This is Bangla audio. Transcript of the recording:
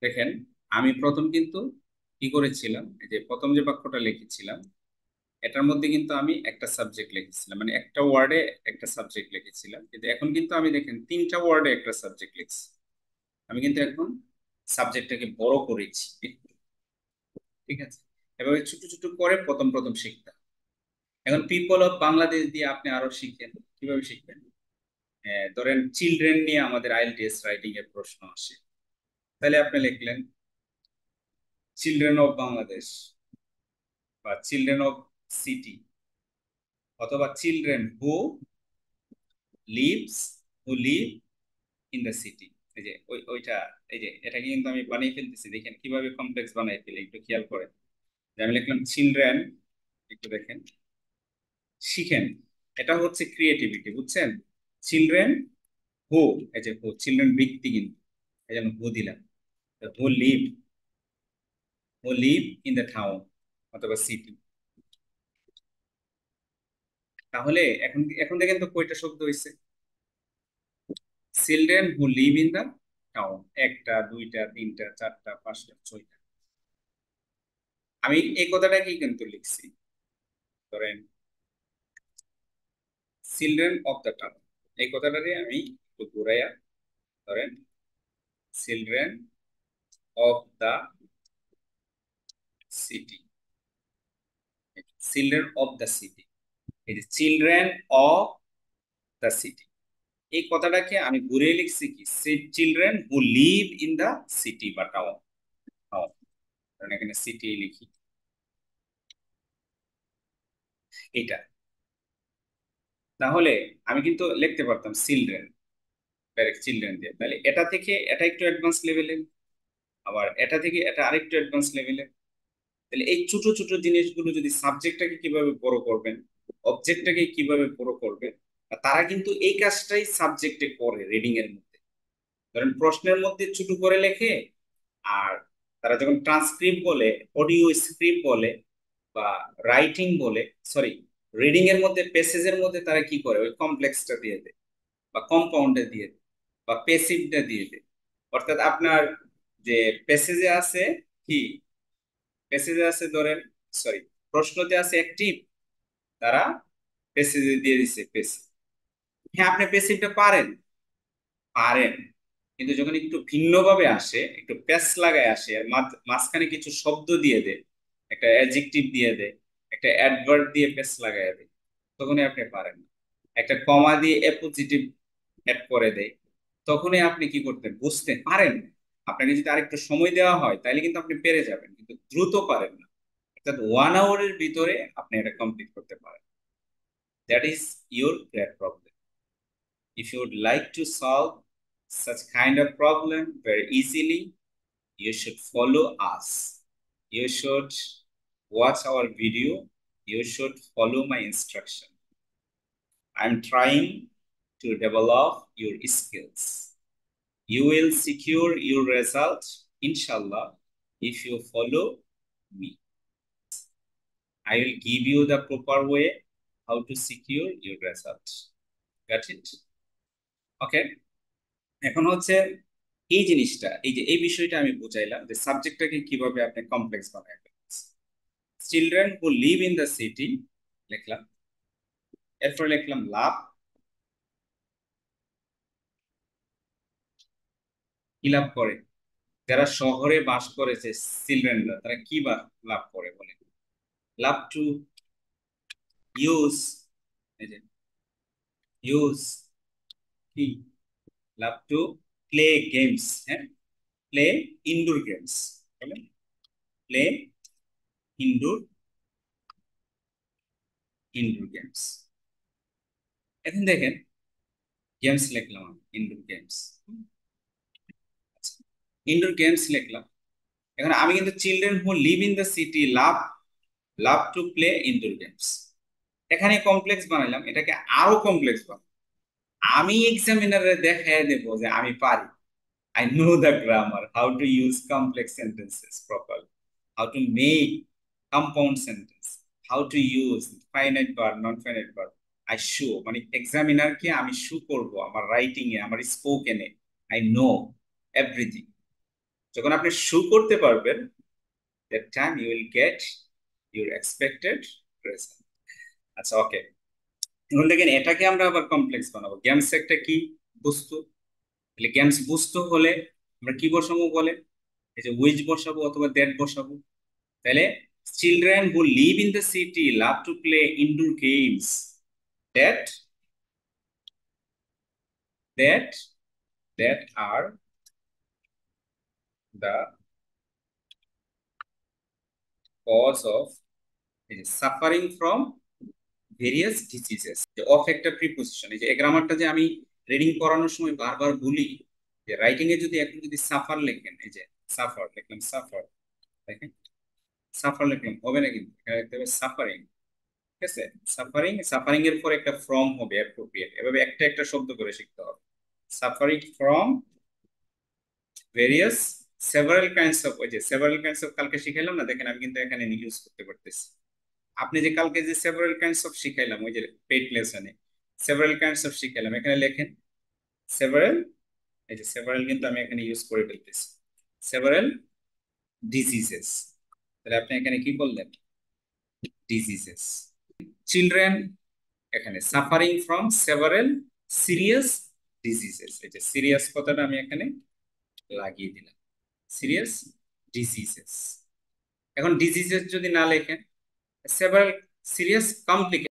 দেখেন, আমি প্রথম কিন্তু কি করেছিলাম, এই যে প্রথম যে বাক্যটা লিখেছিলাম এটার মধ্যে কিন্তু আমি একটা সাবজেক্ট লিখেছিলাম, মানে একটা ওয়ার্ডে একটা সাবজেক্ট লিখেছিলাম, কিন্তু এখন কিন্তু আমি দেখেন তিনটা ওয়ার্ডে একটা সাবজেক্ট লিখছি। আমি কিন্তু এখন সাবজেক্টটাকে বড় করেছি একটু, ঠিক আছে? এভাবে ছোট ছোট করে প্রথম প্রথম শিখতাম। এখন পিপল অফ বাংলাদেশ দিয়ে আপনি আরো শিখেন। কিভাবে শিখবেন? ধরেন চিলড্রেন নিয়ে আমাদের আইএলটিএস রাইটিং এর প্রশ্ন আসে, তাহলে আপনি লিখলেন চিলড্রেন অফ বাংলাদেশ, বা চিলড্রেন অফ সিটি, অথবা children who live in the city. এই যে ওইটা, এই যে এটাকে কিন্তু আমি বানিয়ে ফেলতেছি, দেখেন কিভাবে কমপ্লেক্স বানাই ফেলি, একটু খেয়াল করেন। যে আমি লিখলাম চিলড্রেন, একটু দেখেন, শিখেন। এটা হচ্ছে ক্রিয়েটিভিটি, বুঝছেন? চিলড্রেন হু, এই যে হু চিলড্রেন ব্যক্তি, কিন্তু এই জন্য হু দিলাম। হু লিভ, ইন দ্য টাউন অথবা সিটি। তাহলে এখন এখন দেখেন তো কয়টা শব্দ হয়েছে? Children who live in the town, একটা, দুইটা, তিনটা, চারটা, পাঁচটা, ছয়টা। আমি এই কথাটাকেই কিন্তু লিখছি। ধরেন চিলড্রেন অফ দ্য টাউন, এই কথাটাকে আমি একটু ঘুরাইয়া, ধরেন children of the city, children of the city, এই যে চিলড্রেন অফ দ্য সিটি, এই কথাটাকে আমি ঘুরিয়ে লিখছি কি children who live in the city বা টাউন। টাউন, কারণ এখানে সিটি লিখি, এটা। তাহলে আমি কিন্তু লিখতে পারতাম চিলড্রেন, ডাইরেক্ট চিলড্রেন দিয়ে, তাহলে এটা থেকে এটা একটু অ্যাডভান্স লেভেলে, আবার এটা থেকে এটা আরেকটু অ্যাডভান্স লেভেলে। তাহলে এই ছোট ছোট জিনিসগুলো যদি সাবজেক্টটাকে কিভাবে বড় করবেন, অবজেক্টটাকে কিভাবে বড় করবেন, আর তারা কিন্তু এই কাজটাই সাবজেক্টে করে রিডিং এর মধ্যে। ধরেন প্রশ্নের মধ্যে ছোট করে লেখে, আর তারা যখন ট্রান্সক্রিপ্ট বলে, অডিও স্ক্রিপ্ট বলে, বা রাইটিং বলে, সরি, রিডিং এর মধ্যে প্যাসেজের মধ্যে তারা কি করে, ওই কমপ্লেক্সটা দিয়ে দেয়, বা কম্পাউন্ডে দিয়ে দেয়, বা প্যাসিভটা দিয়ে দেয়। অর্থাৎ আপনার যে প্যাসেজে আছে কি, প্যাসেজে আছে ধরেন, সরি, প্রশ্নতে আছে অ্যাক্টিভ, তারা প্যাসেজে দিয়ে দিছে প্যাসিভ। হ্যাঁ, আপনি প্যাসিভটা পারেন, পারেন, কিন্তু যখন একটু ভিন্নভাবে আসে, একটু প্যাস লাগায় আসে, আর মাঝখানে কিছু শব্দ দিয়ে দেয়, একটা অ্যাডজেক্টিভ দিয়ে দেয়, একটা অ্যাডভার্ব দিয়ে প্যাস লাগায় দেয়, তখনই আপনি পারেন না। একটা কমা দিয়ে অ্যাপোজিটিভ অ্যাড করে দেয়, তখনই আপনি কি করতে বুঝতে পারেন। আপনাকে যদি আরেকটু সময় দেওয়া হয় তাহলে কিন্তু আপনি পেরে যাবেন, কিন্তু দ্রুত পারেন না। অর্থাৎ 1 আওয়ারের ভিতরে আপনি এটা কমপ্লিট করতে পারেন। That is your great problem. If you would like to solve such kind of problem very easily, you should follow us. You should watch our video. You should follow my instruction. I'm trying to develop your skills. You will secure your result, inshallah, if you follow me. I will give you the proper way how to secure your result. Got it? Okay. এখন হচ্ছে এই জিনিসটা, এই যে এই বিষয়টা আমি বুঝাইলাম যে সাবজেক্টটাকে কিভাবে আপনি কমপ্লেক্স বানায় ফেলছেন। Children who live in the city লিখলাম, এরপর লিখলাম লাভ। কি লাভ করে? যারা শহরে বাস করেছে, চিলড্রেনরা, তারা কি লাভ করে বলে? লাভ টু ইউজ, এই যে ইউজ কি, লাভ টু প্লে গেমস, হ্যাঁ, play indoor games, play indoor, games. এখন দেখেন, গেমস লিখলাম, ইনডোর গেমস, ইনডোর গেমস লিখলাম। এখন আমি কিন্তু children who live in the city love, to play indoor games, এখানে কমপ্লেক্স বানাইলাম, এটাকে আরো কমপ্লেক্স বানাই। আমি এক্সামিনারে দেখায় দেব যে আমি পারি। I know the grammar, how to use complex sentences properly, how to make compound sentence, how to use finite verb, non-finite verb. I show, মানে এক্সামিনারকে আমি শো করব আমার রাইটিং এ, আমার স্পোকেনে, I know everything. যখন আপনি শু করতে পারবেন, that time you will get your expected result. আচ্ছা, ওকে। এখন দেখেন, এটাকে আমরা আবার কমপ্লেক্স বানাবো। গেমস একটা কি বস্তু, তাহলে গেমস বস্তু হলে আমরা কি বসাবো বলে, এই যে উইচ বসাবো অথবা দ্যাট বসাবো। তাহলে children who live in the city love to play indoor games that that that are the cause of suffering from various diseases. Of একটা প্রিপোজিশন, এই যে গ্রামারটা যে আমি রিডিং করানোর সময় বারবার বলি, যে রাইটিং এ যদি এখন যদি সাফার লেখেন, এই যে সাফার লিখলাম, সাফার, দেখেন সাফার লিখলাম হবে না, কিন্তু এখানে লিখতে হবে সাফারিং। ঠিক আছে, সাফারিং, সাফারিং এর পর একটা ফ্রম হবে অ্যাপ্রোপ্রিয়েট, এভাবে একটা একটা শব্দ করে শিখতে হবে। Suffering from various several kinds of, ওই যে সেভারাল কাইন্ডস অফ কালকে শিখাইলাম না, দেখেন আমি কিন্তু এখানে ইউজ করতে পারতেছি। আপনি যে কালকে যে সেভারাল কাইন্ডস অফ শিখাইলাম, ওই যে পেইড লেসনে সেভারাল কাইন্ডস অফ শিখাইলাম, এখানে লেখেন সেভারাল, এই যে সেভারাল কিন্তু আমি এখানে ইউজ করে ফেলতেছি, সেভারাল ডিজিজেস। তাহলে আপনি এখানে কি বললেন, ডিজিজেস। চিলড্রেন, এখানে suffering from several serious diseases, এই যে সিরিয়াস কথাটা আমি এখানে লাগিয়ে দিলাম, সিরিয়াস ডিজিজেস। এখন ডিজিজেস যদি না লেখেন, সেভারাল সিরিয়াস কমপ্লিকেশন